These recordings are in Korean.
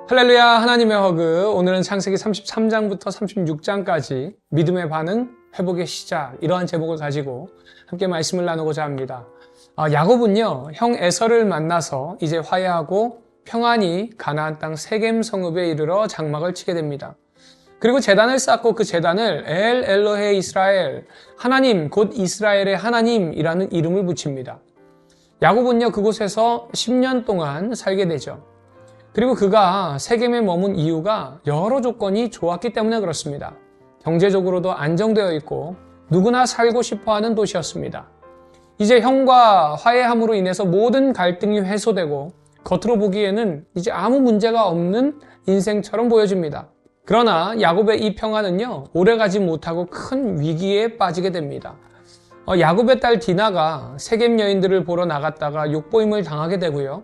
할렐루야, 하나님의 허그. 오늘은 창세기 33장부터 36장까지 믿음의 반응, 회복의 시작, 이러한 제목을 가지고 함께 말씀을 나누고자 합니다. 야곱은요, 형 에서를 만나서 이제 화해하고 평안히 가나안 땅 세겜 성읍에 이르러 장막을 치게 됩니다. 그리고 제단을 쌓고 그 제단을 엘 엘로헤 이스라엘, 하나님 곧 이스라엘의 하나님이라는 이름을 붙입니다. 야곱은요, 그곳에서 10년 동안 살게 되죠. 그리고 그가 세겜에 머문 이유가 여러 조건이 좋았기 때문에 그렇습니다. 경제적으로도 안정되어 있고 누구나 살고 싶어하는 도시였습니다. 이제 형과 화해함으로 인해서 모든 갈등이 해소되고 겉으로 보기에는 이제 아무 문제가 없는 인생처럼 보여집니다. 그러나 야곱의 이 평안은요, 오래가지 못하고 큰 위기에 빠지게 됩니다. 야곱의 딸 디나가 세겜 여인들을 보러 나갔다가 욕보임을 당하게 되고요.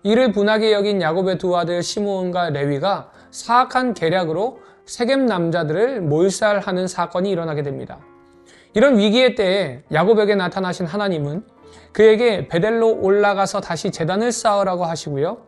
이를 분하게 여긴 야곱의 두 아들 시므온과 레위가 사악한 계략으로 세겜 남자들을 몰살하는 사건이 일어나게 됩니다. 이런 위기의 때에 야곱에게 나타나신 하나님은 그에게 베델로 올라가서 다시 제단을 쌓으라고 하시고요.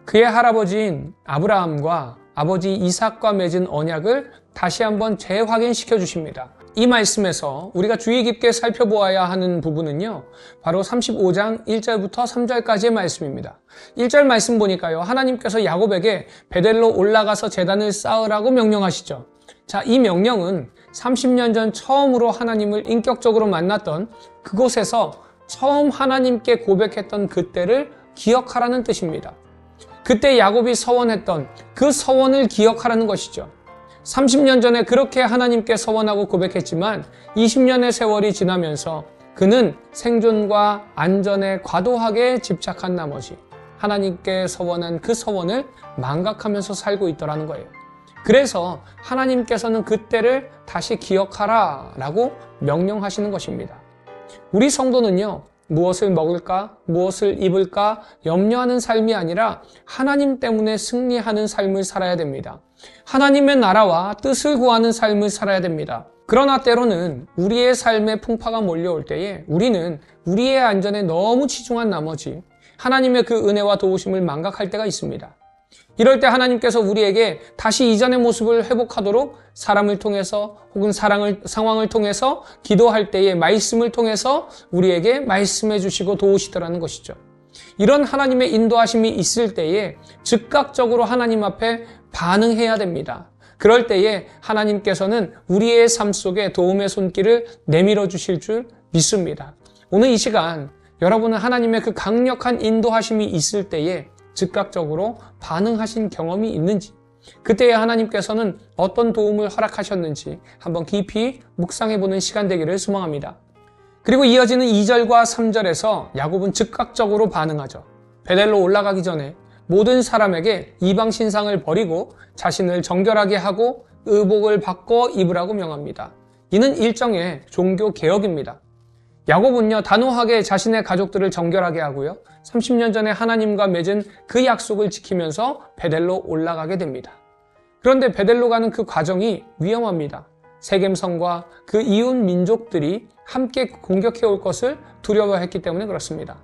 그의 할아버지인 아브라함과 아버지 이삭과 맺은 언약을 다시 한번 재확인시켜 주십니다. 이 말씀에서 우리가 주의 깊게 살펴보아야 하는 부분은요, 바로 35장 1절부터 3절까지의 말씀입니다. 1절 말씀 보니까요, 하나님께서 야곱에게 베델로 올라가서 제단을 쌓으라고 명령하시죠. 자, 이 명령은 30년 전 처음으로 하나님을 인격적으로 만났던 그곳에서 처음 하나님께 고백했던 그때를 기억하라는 뜻입니다. 그때 야곱이 서원했던 그 서원을 기억하라는 것이죠. 30년 전에 그렇게 하나님께 서원하고 고백했지만 20년의 세월이 지나면서 그는 생존과 안전에 과도하게 집착한 나머지 하나님께 서원한 그 서원을 망각하면서 살고 있더라는 거예요. 그래서 하나님께서는 그때를 다시 기억하라 라고 명령하시는 것입니다. 우리 성도는요, 무엇을 먹을까, 무엇을 입을까 염려하는 삶이 아니라 하나님 때문에 승리하는 삶을 살아야 됩니다. 하나님의 나라와 뜻을 구하는 삶을 살아야 됩니다. 그러나 때로는 우리의 삶에 풍파가 몰려올 때에 우리는 우리의 안전에 너무 치중한 나머지 하나님의 그 은혜와 도우심을 망각할 때가 있습니다. 이럴 때 하나님께서 우리에게 다시 이전의 모습을 회복하도록 사람을 통해서 혹은 상황을 통해서 기도할 때의 말씀을 통해서 우리에게 말씀해 주시고 도우시더라는 것이죠. 이런 하나님의 인도하심이 있을 때에 즉각적으로 하나님 앞에 반응해야 됩니다. 그럴 때에 하나님께서는 우리의 삶 속에 도움의 손길을 내밀어 주실 줄 믿습니다. 오늘 이 시간 여러분은 하나님의 그 강력한 인도하심이 있을 때에 즉각적으로 반응하신 경험이 있는지, 그때에 하나님께서는 어떤 도움을 허락하셨는지 한번 깊이 묵상해보는 시간 되기를 소망합니다. 그리고 이어지는 2절과 3절에서 야곱은 즉각적으로 반응하죠. 베델로 올라가기 전에 모든 사람에게 이방 신상을 버리고 자신을 정결하게 하고 의복을 바꿔 입으라고 명합니다. 이는 일종의 종교 개혁입니다. 야곱은요, 단호하게 자신의 가족들을 정결하게 하고요, 30년 전에 하나님과 맺은 그 약속을 지키면서 베델로 올라가게 됩니다. 그런데 베델로 가는 그 과정이 위험합니다. 세겜성과 그 이웃 민족들이 함께 공격해 올 것을 두려워했기 때문에 그렇습니다.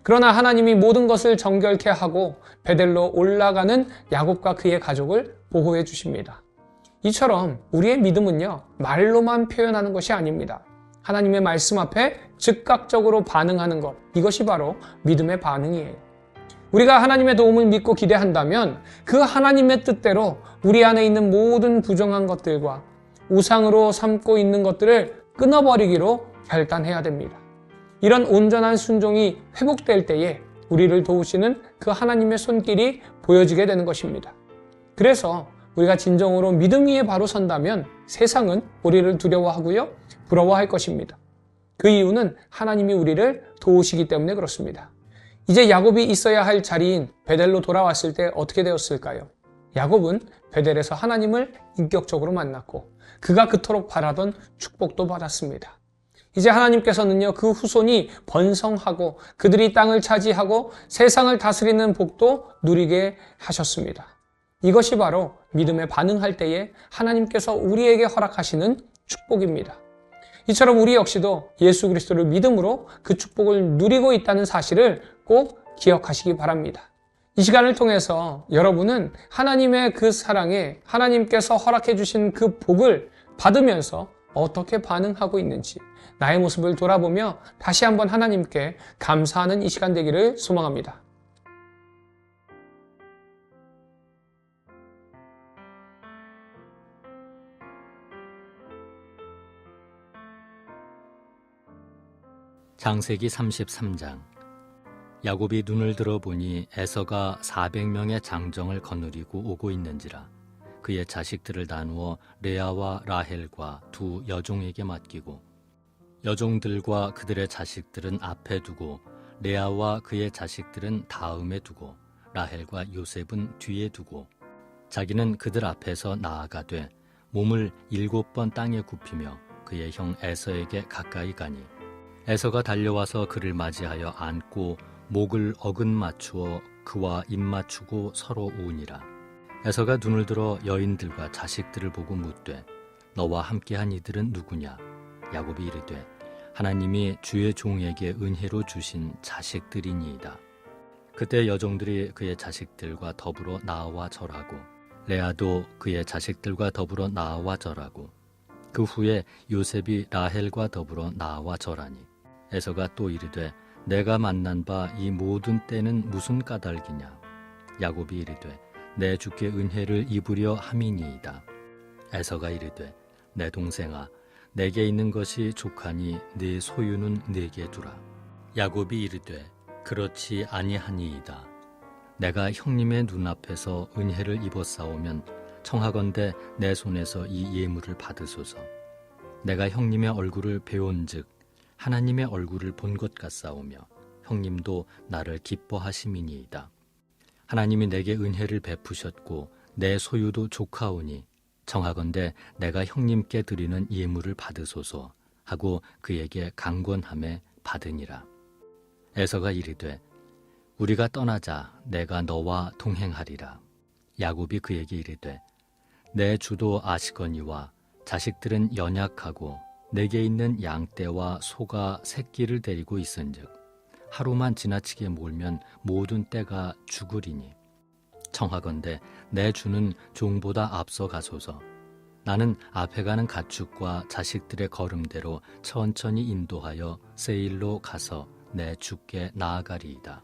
그러나 하나님이 모든 것을 정결케 하고 베델로 올라가는 야곱과 그의 가족을 보호해 주십니다. 이처럼 우리의 믿음은요, 말로만 표현하는 것이 아닙니다. 하나님의 말씀 앞에 즉각적으로 반응하는 것, 이것이 바로 믿음의 반응이에요. 우리가 하나님의 도움을 믿고 기대한다면 그 하나님의 뜻대로 우리 안에 있는 모든 부정한 것들과 우상으로 삼고 있는 것들을 끊어버리기로 결단해야 됩니다. 이런 온전한 순종이 회복될 때에 우리를 도우시는 그 하나님의 손길이 보여지게 되는 것입니다. 그래서 우리가 진정으로 믿음 위에 바로 선다면 세상은 우리를 두려워하고요, 부러워할 것입니다. 그 이유는 하나님이 우리를 도우시기 때문에 그렇습니다. 이제 야곱이 있어야 할 자리인 베델로 돌아왔을 때 어떻게 되었을까요? 야곱은 베델에서 하나님을 인격적으로 만났고 그가 그토록 바라던 축복도 받았습니다. 이제 하나님께서는요, 그 후손이 번성하고 그들이 땅을 차지하고 세상을 다스리는 복도 누리게 하셨습니다. 이것이 바로 믿음에 반응할 때에 하나님께서 우리에게 허락하시는 축복입니다. 이처럼 우리 역시도 예수 그리스도를 믿음으로 그 축복을 누리고 있다는 사실을 꼭 기억하시기 바랍니다. 이 시간을 통해서 여러분은 하나님의 그 사랑에 하나님께서 허락해 주신 그 복을 받으면서 어떻게 반응하고 있는지 나의 모습을 돌아보며 다시 한번 하나님께 감사하는 이 시간 되기를 소망합니다. 창세기 33장. 야곱이 눈을 들어보니 에서가 400명의 장정을 거느리고 오고 있는지라. 그의 자식들을 나누어 레아와 라헬과 두 여종에게 맡기고 여종들과 그들의 자식들은 앞에 두고 레아와 그의 자식들은 다음에 두고 라헬과 요셉은 뒤에 두고 자기는 그들 앞에서 나아가되 몸을 7번 땅에 굽히며 그의 형 에서에게 가까이 가니 에서가 달려와서 그를 맞이하여 안고 목을 어긋맞추어 그와 입맞추고 서로 우으니라. 에서가 눈을 들어 여인들과 자식들을 보고 묻되 너와 함께한 이들은 누구냐? 야곱이 이르되 하나님이 주의 종에게 은혜로 주신 자식들이니이다. 그때 여종들이 그의 자식들과 더불어 나와 절하고 레아도 그의 자식들과 더불어 나와 절하고 그 후에 요셉이 라헬과 더불어 나와 절하니 에서가 또 이르되 내가 만난 바 이 모든 때는 무슨 까닭이냐? 야곱이 이르되 내 주께 은혜를 입으려 함이니이다. 에서가 이르되 내 동생아 내게 있는 것이 족하니 네 소유는 내게 두라. 야곱이 이르되 그렇지 아니하니이다. 내가 형님의 눈앞에서 은혜를 입었사오면 청하건대 내 손에서 이 예물을 받으소서. 내가 형님의 얼굴을 배온즉 하나님의 얼굴을 본 것 같사오며 형님도 나를 기뻐하심이니이다. 하나님이 내게 은혜를 베푸셨고 내 소유도 족하오니 청하건대 내가 형님께 드리는 예물을 받으소서 하고 그에게 강권함에 받으니라. 에서가 이르되 우리가 떠나자 내가 너와 동행하리라. 야곱이 그에게 이르되 내 주도 아시거니와 자식들은 연약하고 내게 있는 양떼와 소가 새끼를 데리고 있은즉 하루만 지나치게 몰면 모든 떼가 죽으리니 청하건대 내 주는 종보다 앞서 가소서. 나는 앞에 가는 가축과 자식들의 걸음대로 천천히 인도하여 세일로 가서 내 주께 나아가리이다.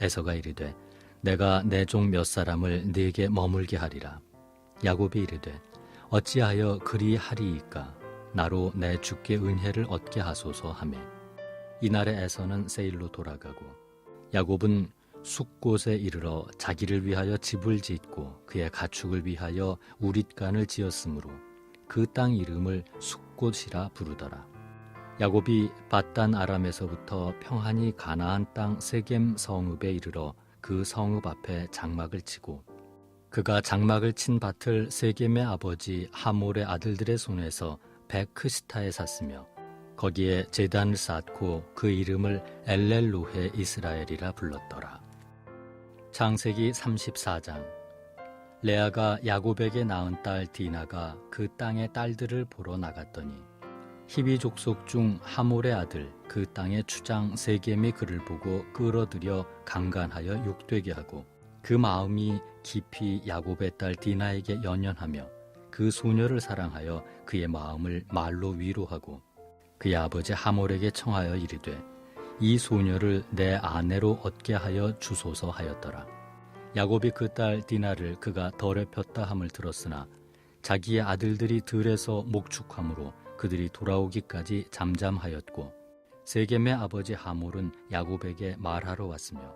에서가 이르되 내가 내 종 몇 사람을 네게 머물게 하리라. 야곱이 이르되 어찌하여 그리하리이까? 나로 내 주께 은혜를 얻게 하소서 하매 이날에 에서는 세일로 돌아가고 야곱은 숫곳에 이르러 자기를 위하여 집을 짓고 그의 가축을 위하여 우릿간을 지었으므로 그 땅 이름을 숫곳이라 부르더라. 야곱이 밧단 아람에서부터 평안히 가나안 땅 세겜 성읍에 이르러 그 성읍 앞에 장막을 치고 그가 장막을 친 밭을 세겜의 아버지 하몰의 아들들의 손에서 베크시타에 샀으며 거기에 제단을 쌓고 그 이름을 엘렐로헤 이스라엘이라 불렀더라. 창세기 34장. 레아가 야곱에게 낳은 딸 디나가 그 땅의 딸들을 보러 나갔더니 히비 족속 중 하몰의 아들 그 땅의 추장 세겜이 그를 보고 끌어들여 강간하여 욕되게 하고 그 마음이 깊이 야곱의 딸 디나에게 연연하며 그 소녀를 사랑하여 그의 마음을 말로 위로하고 그의 아버지 하몰에게 청하여 이르되 이 소녀를 내 아내로 얻게 하여 주소서 하였더라. 야곱이 그 딸 디나를 그가 더럽혔다 함을 들었으나 자기의 아들들이 들에서 목축함으로 그들이 돌아오기까지 잠잠하였고 세겜의 아버지 하몰은 야곱에게 말하러 왔으며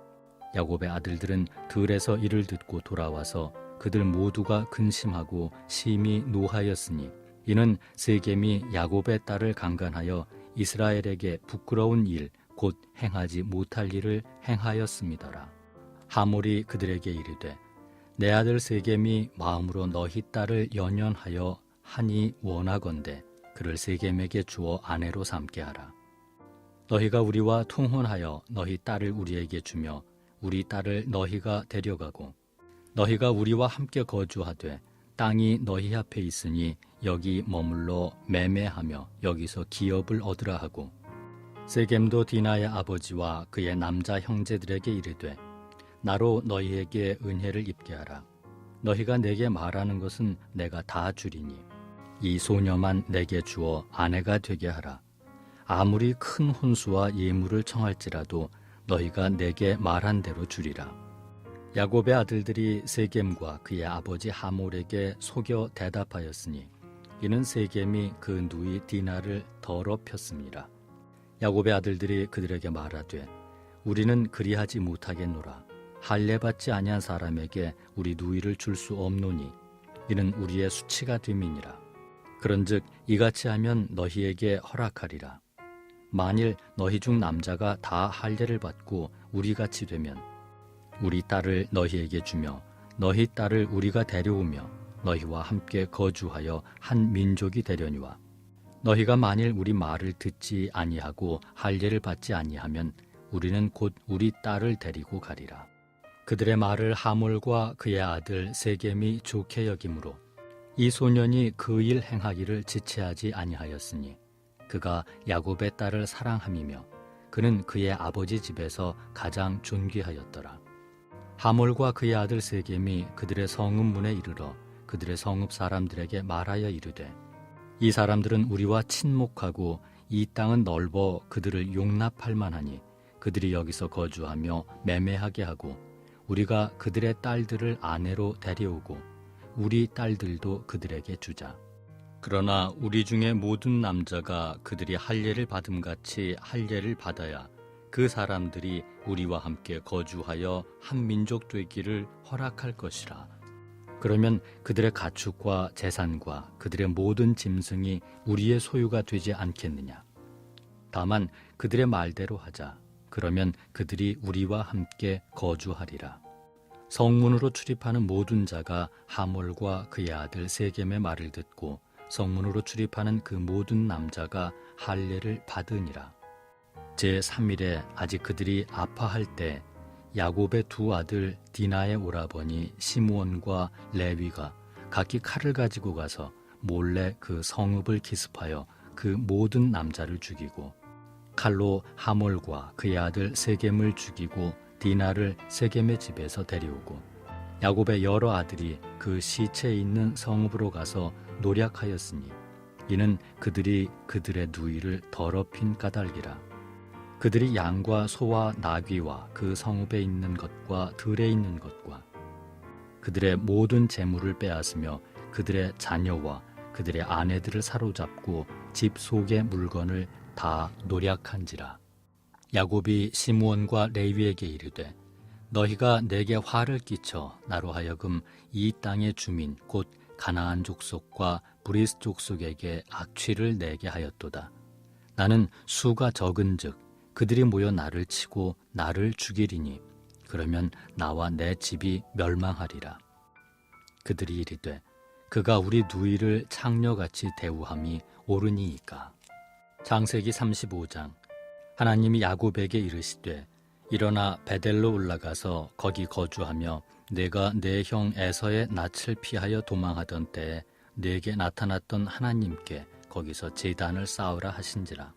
야곱의 아들들은 들에서 이를 듣고 돌아와서 그들 모두가 근심하고 심히 노하였으니 이는 세겜이 야곱의 딸을 강간하여 이스라엘에게 부끄러운 일 곧 행하지 못할 일을 행하였음이더라. 하몰이 그들에게 이르되 내 아들 세겜이 마음으로 너희 딸을 연연하여 하니 원하건대 그를 세겜에게 주어 아내로 삼게 하라. 너희가 우리와 통혼하여 너희 딸을 우리에게 주며 우리 딸을 너희가 데려가고 너희가 우리와 함께 거주하되 땅이 너희 앞에 있으니 여기 머물러 매매하며 여기서 기업을 얻으라 하고 세겜도 디나의 아버지와 그의 남자 형제들에게 이르되 나로 너희에게 은혜를 입게 하라. 너희가 내게 말하는 것은 내가 다 주리니 이 소녀만 내게 주어 아내가 되게 하라. 아무리 큰 혼수와 예물을 청할지라도 너희가 내게 말한 대로 주리라. 야곱의 아들들이 세겜과 그의 아버지 하몰에게 속여 대답하였으니 이는 세겜이 그 누이 디나를 더럽혔습니다. 야곱의 아들들이 그들에게 말하되 우리는 그리하지 못하겠노라. 할례받지 아니한 사람에게 우리 누이를 줄 수 없노니 이는 우리의 수치가 됨이니라. 그런즉 이같이 하면 너희에게 허락하리라. 만일 너희 중 남자가 다 할례를 받고 우리같이 되면 우리 딸을 너희에게 주며 너희 딸을 우리가 데려오며 너희와 함께 거주하여 한 민족이 되려니와 너희가 만일 우리 말을 듣지 아니하고 할례를 받지 아니하면 우리는 곧 우리 딸을 데리고 가리라. 그들의 말을 하몰과 그의 아들 세겜이 좋게 여김으로 이 소년이 그 일 행하기를 지체하지 아니하였으니 그가 야곱의 딸을 사랑함이며 그는 그의 아버지 집에서 가장 존귀하였더라. 하몰과 그의 아들 세겜이 그들의 성읍 문에 이르러 그들의 성읍 사람들에게 말하여 이르되 이 사람들은 우리와 친목하고 이 땅은 넓어 그들을 용납할 만하니 그들이 여기서 거주하며 매매하게 하고 우리가 그들의 딸들을 아내로 데려오고 우리 딸들도 그들에게 주자. 그러나 우리 중에 모든 남자가 그들이 할례를 받음같이 할례를 받아야 그 사람들이 우리와 함께 거주하여 한 민족 되기를 허락할 것이라. 그러면 그들의 가축과 재산과 그들의 모든 짐승이 우리의 소유가 되지 않겠느냐. 다만 그들의 말대로 하자. 그러면 그들이 우리와 함께 거주하리라. 성문으로 출입하는 모든 자가 하몰과 그의 아들 세겜의 말을 듣고 성문으로 출입하는 그 모든 남자가 할례를 받으니라. 제3일에 아직 그들이 아파할 때 야곱의 두 아들 디나의 오라버니 시므온과 레위가 각기 칼을 가지고 가서 몰래 그 성읍을 기습하여 그 모든 남자를 죽이고 칼로 하몰과 그의 아들 세겜을 죽이고 디나를 세겜의 집에서 데려오고 야곱의 여러 아들이 그 시체에 있는 성읍으로 가서 노략하였으니 이는 그들이 그들의 누이를 더럽힌 까닭이라. 그들이 양과 소와 나귀와 그 성읍에 있는 것과 들에 있는 것과 그들의 모든 재물을 빼앗으며 그들의 자녀와 그들의 아내들을 사로잡고 집 속의 물건을 다 노략한지라. 야곱이 시므온과 레위에게 이르되 너희가 내게 화를 끼쳐 나로 하여금 이 땅의 주민 곧 가나안 족속과 브리스 족속에게 악취를 내게 하였도다. 나는 수가 적은즉 그들이 모여 나를 치고 나를 죽이리니 그러면 나와 내 집이 멸망하리라. 그들이 이르되 그가 우리 누이를 창녀같이 대우함이 옳으니이까. 창세기 35장. 하나님이 야곱에게 이르시되 일어나 베델로 올라가서 거기 거주하며 내가 내 형 에서의 낯을 피하여 도망하던 때에 내게 나타났던 하나님께 거기서 제단을 쌓으라 하신지라.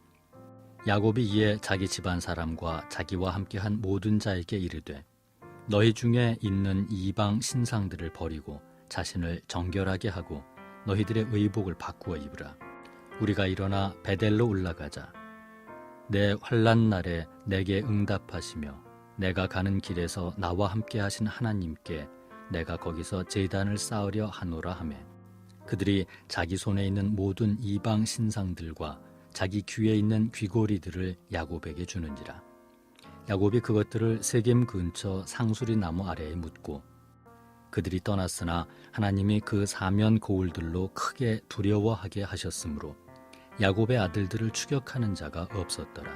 야곱이 이에 자기 집안 사람과 자기와 함께한 모든 자에게 이르되 너희 중에 있는 이방 신상들을 버리고 자신을 정결하게 하고 너희들의 의복을 바꾸어 입으라. 우리가 일어나 베델로 올라가자. 내 환난 날에 내게 응답하시며 내가 가는 길에서 나와 함께 하신 하나님께 내가 거기서 제단을 쌓으려 하노라 하매 그들이 자기 손에 있는 모든 이방 신상들과 자기 귀에 있는 귀고리들을 야곱에게 주는지라. 야곱이 그것들을 세겜 근처 상수리 나무 아래에 묻고 그들이 떠났으나 하나님이 그 사면 고울들로 크게 두려워하게 하셨으므로 야곱의 아들들을 추격하는 자가 없었더라.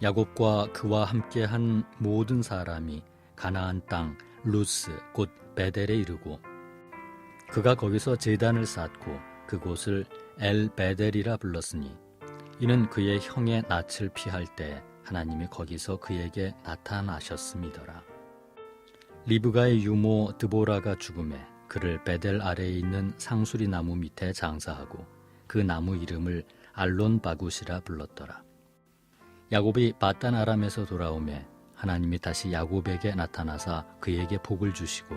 야곱과 그와 함께한 모든 사람이 가나안 땅 루스 곧 베델에 이르고 그가 거기서 제단을 쌓고 그곳을 엘 베델이라 불렀으니 이는 그의 형의 낯을 피할 때 하나님이 거기서 그에게 나타나셨음이더라. 리브가의 유모 드보라가 죽음에 그를 베델 아래에 있는 상수리 나무 밑에 장사하고 그 나무 이름을 알론 바굿이라 불렀더라. 야곱이 바단 아람에서 돌아오매 하나님이 다시 야곱에게 나타나사 그에게 복을 주시고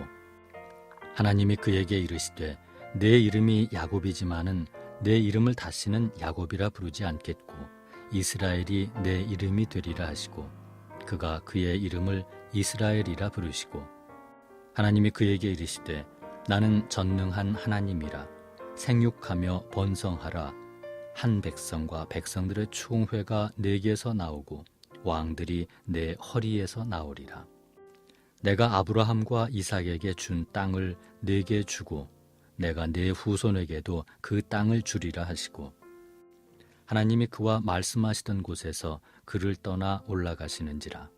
하나님이 그에게 이르시되 내 이름이 야곱이지만은 내 이름을 다시는 야곱이라 부르지 않겠고 이스라엘이 내 이름이 되리라 하시고 그가 그의 이름을 이스라엘이라 부르시고 하나님이 그에게 이르시되 나는 전능한 하나님이라 생육하며 번성하라 한 백성과 백성들의 총회가 내게서 나오고 왕들이 내 허리에서 나오리라. 내가 아브라함과 이삭에게 준 땅을 내게 주고 내가 내 후손에게도 그 땅을 주리라 하시고 하나님이 그와 말씀하시던 곳에서 그를 떠나 올라가시는지라.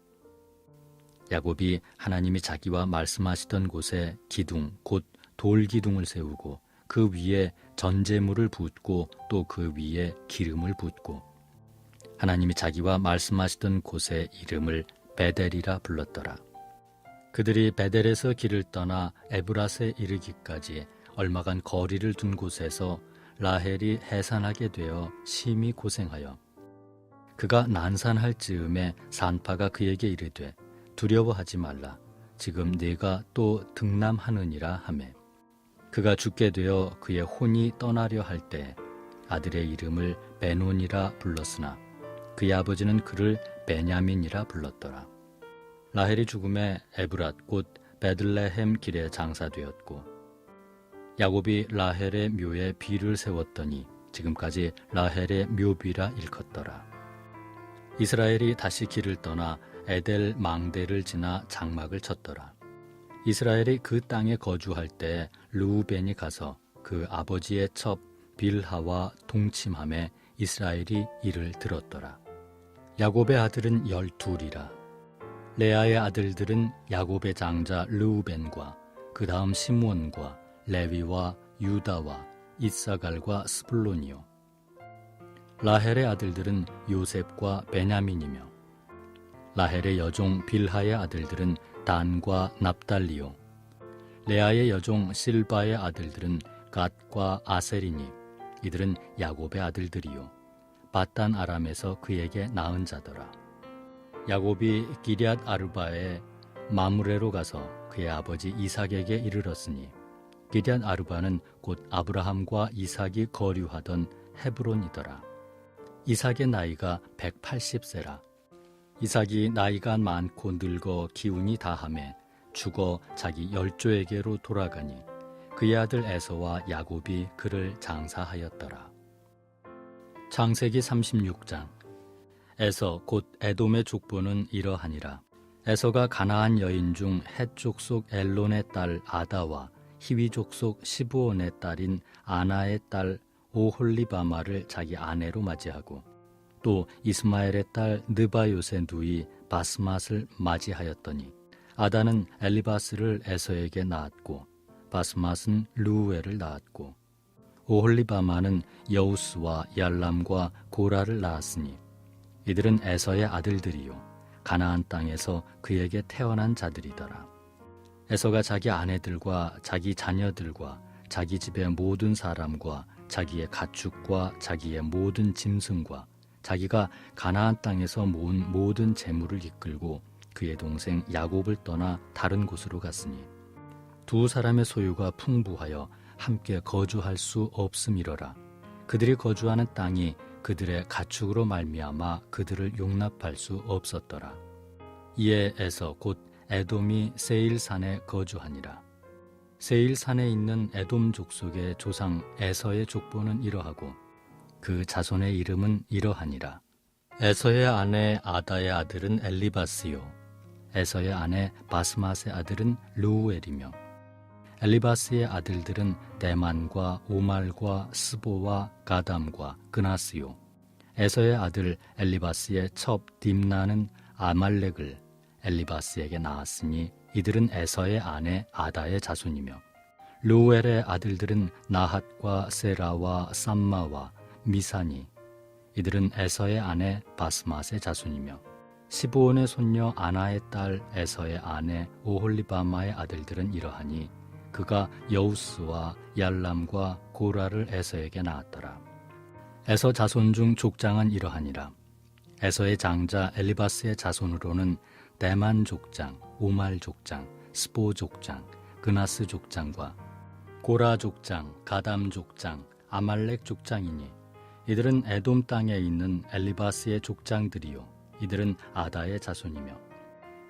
야곱이 하나님이 자기와 말씀하시던 곳에 기둥 곧 돌기둥을 세우고 그 위에 전제물을 붓고 또 그 위에 기름을 붓고 하나님이 자기와 말씀하시던 곳의 이름을 베델이라 불렀더라. 그들이 베델에서 길을 떠나 에브랏에 이르기까지 얼마간 거리를 둔 곳에서 라헬이 해산하게 되어 심히 고생하여 그가 난산할 즈음에 산파가 그에게 이르되 두려워하지 말라 지금 네가 또 등남하느니라 하매 그가 죽게 되어 그의 혼이 떠나려 할 때 아들의 이름을 베논이라 불렀으나 그의 아버지는 그를 베냐민이라 불렀더라. 라헬이 죽음에 에브랏 곧 베들레헴 길에 장사되었고 야곱이 라헬의 묘에 비를 세웠더니 지금까지 라헬의 묘비라 일컫더라. 이스라엘이 다시 길을 떠나 에델 망대를 지나 장막을 쳤더라. 이스라엘이 그 땅에 거주할 때 르우벤이 가서 그 아버지의 첩 빌하와 동침함에 이스라엘이 이를 들었더라. 야곱의 아들은 12이라. 레아의 아들들은 야곱의 장자 르우벤과 그 다음 시므온과 레위와 유다와 이사갈과 스불론이요. 라헬의 아들들은 요셉과 베냐민이며 라헬의 여종 빌하의 아들들은 단과 납달리요. 레아의 여종 실바의 아들들은 갓과 아셀이니 이들은 야곱의 아들들이요. 바단 아람에서 그에게 낳은 자더라. 야곱이 기럇 아르바에 마므레로 가서 그의 아버지 이삭에게 이르렀으니 기럇 아르바는 곧 아브라함과 이삭이 거류하던 헤브론이더라. 이삭의 나이가 180세라. 이삭이 나이가 많고 늙어 기운이 다하매 죽어 자기 열조에게로 돌아가니 그의 아들 에서와 야곱이 그를 장사하였더라. 창세기 36장. 에서 곧 에돔의 족보는 이러하니라. 에서가 가나안 여인 중 헷 족속 엘론의 딸 아다와 히위 족속 시브온의 딸인 아나의 딸 오홀리바마를 자기 아내로 맞이하고 또 이스마엘의 딸 느바요의 누이 바스맛을 맞이하였더니 아다는 엘리바스를 에서에게 낳았고 바스맛은 루우엘을 낳았고 오홀리바마는 여우스와 얄람과 고라를 낳았으니 이들은 에서의 아들들이요 가나안 땅에서 그에게 태어난 자들이더라. 에서가 자기 아내들과 자기 자녀들과 자기 집의 모든 사람과 자기의 가축과 자기의 모든 짐승과 자기가 가나안 땅에서 모은 모든 재물을 이끌고 그의 동생 야곱을 떠나 다른 곳으로 갔으니 두 사람의 소유가 풍부하여 함께 거주할 수 없음이러라. 그들이 거주하는 땅이 그들의 가축으로 말미암아 그들을 용납할 수 없었더라. 이에 에서 곧 에돔이 세일산에 거주하니라. 세일산에 있는 에돔 족속의 조상 에서의 족보는 이러하고 그 자손의 이름은 이러하니라. 에서의 아내 아다의 아들은 엘리바스요 에서의 아내 바스맛의 아들은 르우엘이며 엘리바스의 아들들은 데만과 오말과 스보와 가담과 그나스요. 에서의 아들 엘리바스의 첩 딥나는 아말렉을 엘리바스에게 낳았으니 이들은 에서의 아내 아다의 자손이며 르우엘의 아들들은 나핫과 세라와 삼마와 미사니 이들은 에서의 아내 바스맛의 자손이며 시브온의 손녀 아나의 딸 에서의 아내 오홀리바마의 아들들은 이러하니 그가 여우스와 얄람과 고라를 에서에게 낳았더라. 에서 자손 중 족장은 이러하니라. 에서의 장자 엘리바스의 자손으로는 대만 족장, 오말 족장, 스보 족장, 그나스 족장과 고라 족장, 가담 족장, 아말렉 족장이니 이들은 에돔 땅에 있는 엘리바스의 족장들이요 이들은 아다의 자손이며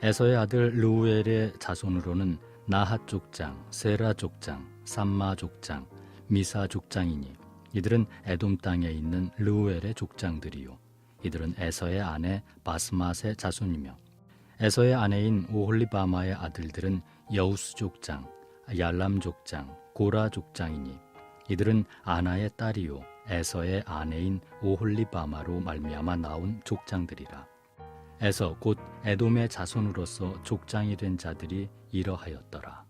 에서의 아들 르우엘의 자손으로는 나핫 족장, 세라 족장, 삼마 족장, 미사 족장이니 이들은 에돔 땅에 있는 르우엘의 족장들이요 이들은 에서의 아내 바스맛의 자손이며 에서의 아내인 오홀리바마의 아들들은 여우스 족장, 얄람 족장, 고라 족장이니 이들은 아나의 딸이요 에서의 아내인 오홀리바마로 말미암아 나온 족장들이라. 에서 곧 에돔의 자손으로서 족장이 된 자들이 이러하였더라.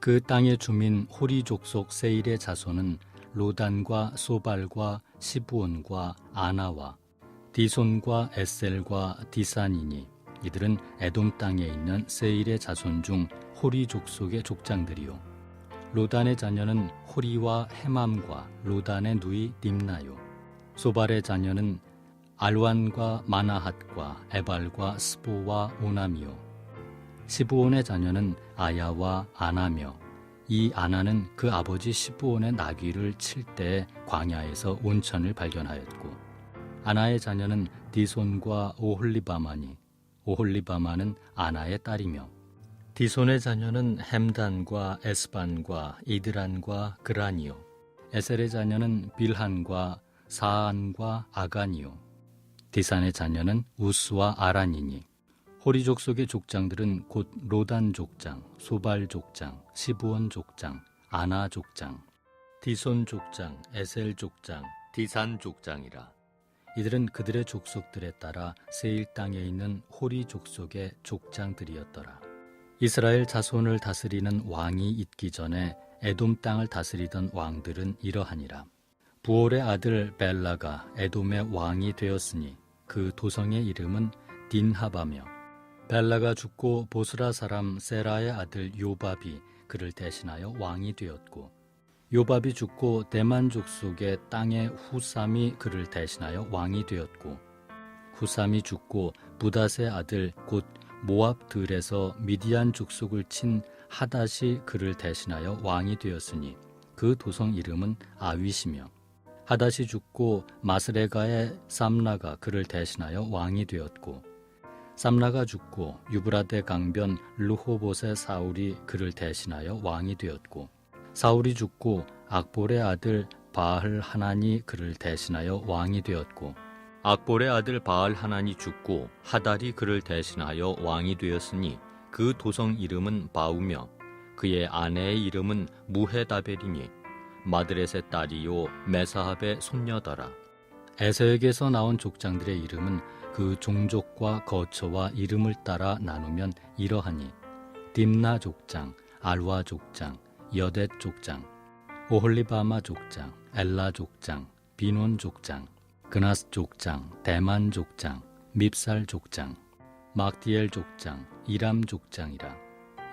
그 땅의 주민 호리 족속 세일의 자손은 로단과 소발과 시부온과 아나와 디손과 에셀과 디산이니 이들은 에돔 땅에 있는 세일의 자손 중 호리 족속의 족장들이요 로단의 자녀는 호리와 헤맘과 로단의 누이 dim나요 소발의 자녀는 알완과 마나핫과 에발과 스보와 오남이요 시브온의 자녀는 아야와 아나며 이 아나는 그 아버지 시브온의 나귀를 칠 때 광야에서 온천을 발견하였고 아나의 자녀는 디손과 오홀리바마니 오홀리바마는 아나의 딸이며 디손의 자녀는 햄단과 에스반과 이드란과 그란이요 에셀의 자녀는 빌한과 사안과 아간이요 디산의 자녀는 우스와 아란이니 호리 족속의 족장들은 곧 로단 족장, 소발 족장, 시브온 족장, 아나 족장, 디손 족장, 에셀 족장, 디산 족장이라. 이들은 그들의 족속들에 따라 세일 땅에 있는 호리 족속의 족장들이었더라. 이스라엘 자손을 다스리는 왕이 있기 전에 에돔 땅을 다스리던 왕들은 이러하니라. 부올의 아들 벨라가 에돔의 왕이 되었으니 그 도성의 이름은 딘하바며 벨라가 죽고 보스라 사람 세라의 아들 요밥이 그를 대신하여 왕이 되었고 요밥이 죽고 대만 족속의 땅의 후삼이 그를 대신하여 왕이 되었고 후삼이 죽고 부닷의 아들 곧 모압들에서 미디안 족속을 친 하닷이 그를 대신하여 왕이 되었으니 그 도성 이름은 아윗이며 하닷이 죽고 마스레가의 쌈나가 그를 대신하여 왕이 되었고 쌈나가 죽고 유브라데 강변 르호봇의 사울이 그를 대신하여 왕이 되었고 사울이 죽고 악볼의 아들 바알 하난이 그를 대신하여 왕이 되었고 악볼의 아들 바알 하난이 죽고 하달이 그를 대신하여 왕이 되었으니 그 도성 이름은 바우며 그의 아내의 이름은 무헤다벨이니 마드렛의 딸이요 메사합의 손녀더라. 에서에게서 나온 족장들의 이름은 그 종족과 거처와 이름을 따라 나누면 이러하니 딥나 족장, 알와 족장, 여댓 족장, 오홀리바마 족장, 엘라 족장, 비논 족장, 그나스 족장, 대만 족장, 밉살 족장, 막디엘 족장, 이람 족장이라.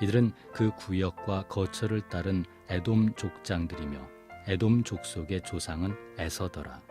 이들은 그 구역과 거처를 따른 에돔 족장들이며 에돔 족속의 조상은 에서더라.